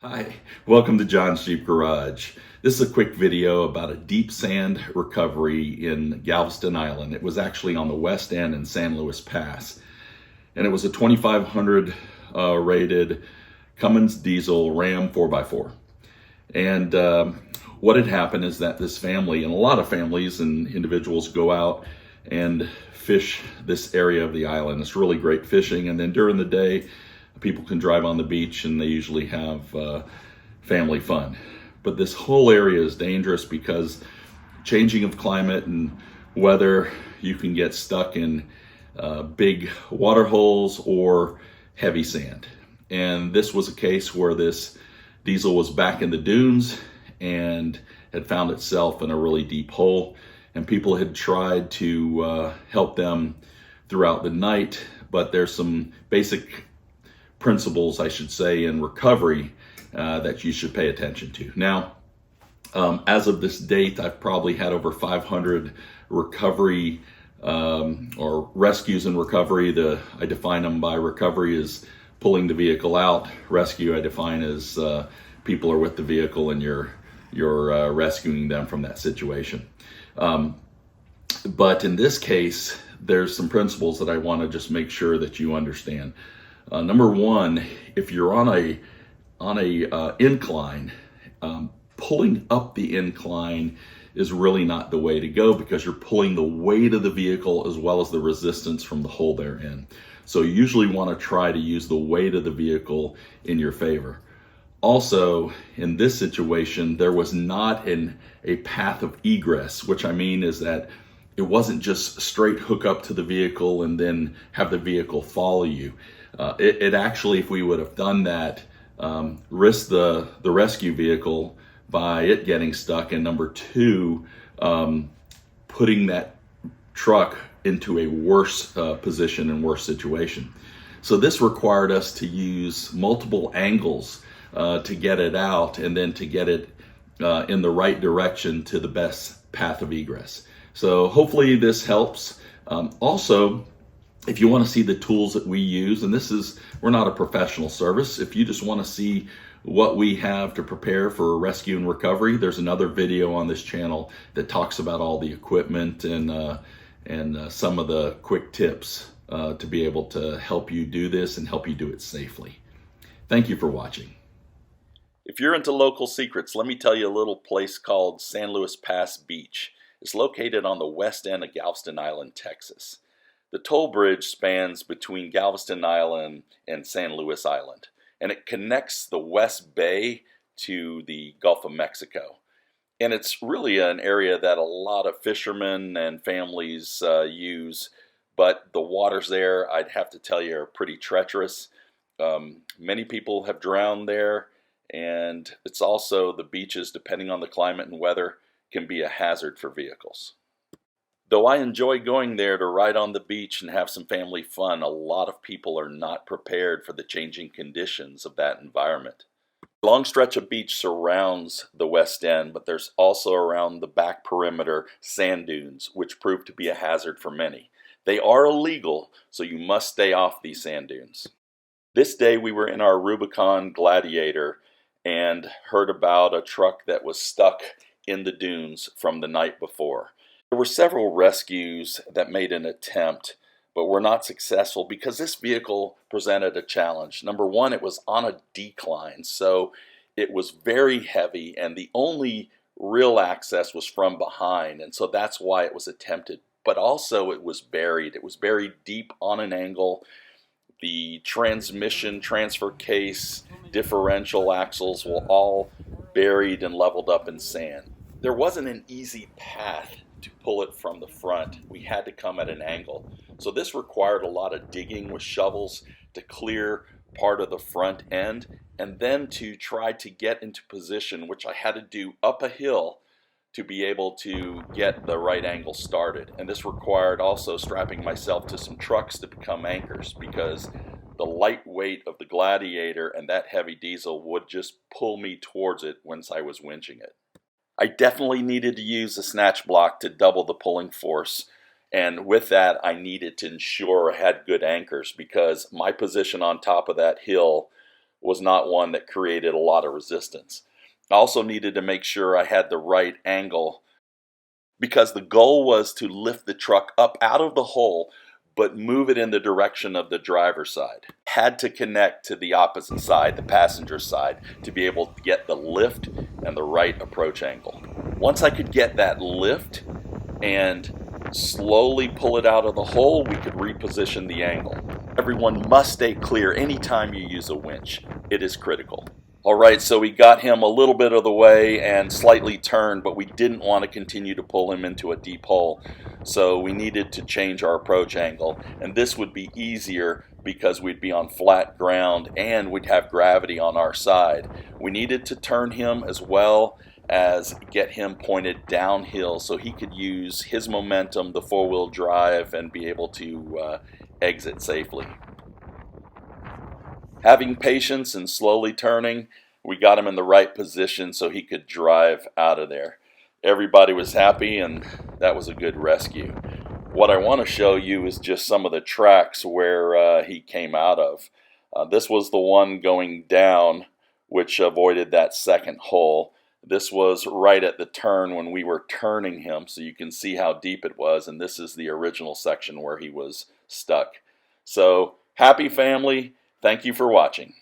Hi, welcome to John's Jeep Garage. This is a quick video about a deep sand recovery in Galveston Island. It was actually on the west end in San Luis Pass. And it was a 2500 rated Cummins diesel Ram 4x4. And what had happened is that this family, and a lot of families and individuals, go out and fish this area of the island. It's really great fishing. And then during the day, people can drive on the beach and they usually have family fun. But this whole area is dangerous because changing of climate and weather, you can get stuck in big water holes or heavy sand. And this was a case where this diesel was back in the dunes and had found itself in a really deep hole. And people had tried to help them throughout the night, but there's some basic principles, I should say, in recovery that you should pay attention to. Now, as of this date, I've probably had over 500 recovery or rescues and recovery. I define them by recovery as pulling the vehicle out. Rescue I define as people are with the vehicle and you're rescuing them from that situation. But in this case, there's some principles that I want to just make sure that you understand. Number one, if you're on a incline, pulling up the incline is really not the way to go because you're pulling the weight of the vehicle as well as the resistance from the hole they're in. So you usually want to try to use the weight of the vehicle in your favor. Also, in this situation, there was not a path of egress, which I mean is that it wasn't just straight hook up to the vehicle and then have the vehicle follow you. It actually, if we would have done that, risked the rescue vehicle by it getting stuck, and number two, putting that truck into a worse position and worse situation. So this required us to use multiple angles to get it out and then to get it in the right direction to the best path of egress. So hopefully this helps. Also, if you want to see the tools that we use, and we're not a professional service, if you just want to see what we have to prepare for rescue and recovery, there's another video on this channel that talks about all the equipment and some of the quick tips to be able to help you do this and help you do it safely. Thank you for watching. If you're into local secrets, let me tell you a little place called San Luis Pass Beach. It's located on the west end of Galveston Island, Texas. The toll bridge spans between Galveston Island and San Luis Island, and it connects the West Bay to the Gulf of Mexico. And it's really an area that a lot of fishermen and families use, but the waters there, I'd have to tell you, are pretty treacherous. Many people have drowned there, and it's also the beaches, depending on the climate and weather, can be a hazard for vehicles. Though I enjoy going there to ride on the beach and have some family fun, a lot of people are not prepared for the changing conditions of that environment. A long stretch of beach surrounds the west end, but there's also around the back perimeter sand dunes, which prove to be a hazard for many. They are illegal, so you must stay off these sand dunes. This day we were in our Rubicon Gladiator and heard about a truck that was stuck in the dunes from the night before. There were several rescues that made an attempt, but were not successful because this vehicle presented a challenge. Number one, it was on a decline, so it was very heavy, and the only real access was from behind, and so that's why it was attempted. But also it was buried. It was buried deep on an angle. The transmission, transfer case, differential axles were all buried and leveled up in sand. There wasn't an easy path to pull it from the front. We had to come at an angle. So this required a lot of digging with shovels to clear part of the front end, and then to try to get into position, which I had to do up a hill to be able to get the right angle started. And this required also strapping myself to some trucks to become anchors, because the light weight of the Gladiator and that heavy diesel would just pull me towards it once I was winching it. I definitely needed to use a snatch block to double the pulling force, and with that I needed to ensure I had good anchors, because my position on top of that hill was not one that created a lot of resistance. I also needed to make sure I had the right angle, because the goal was to lift the truck up out of the hole but move it in the direction of the driver's side. Had to connect to the opposite side, the passenger side, to be able to get the lift and the right approach angle. Once I could get that lift and slowly pull it out of the hole, we could reposition the angle. Everyone must stay clear anytime you use a winch. It is critical. All right, so we got him a little bit of the way and slightly turned, but we didn't want to continue to pull him into a deep hole. So we needed to change our approach angle, and this would be easier because we'd be on flat ground and we'd have gravity on our side. We needed to turn him as well as get him pointed downhill so he could use his momentum, the four-wheel drive, and be able to exit safely. Having patience and slowly turning, we got him in the right position so he could drive out of there. Everybody was happy, and that was a good rescue. What I want to show you is just some of the tracks where he came out of. This was the one going down, which avoided that second hole. This was right at the turn when we were turning him, so you can see how deep it was, and this is the original section where he was stuck. So, happy family. Thank you for watching.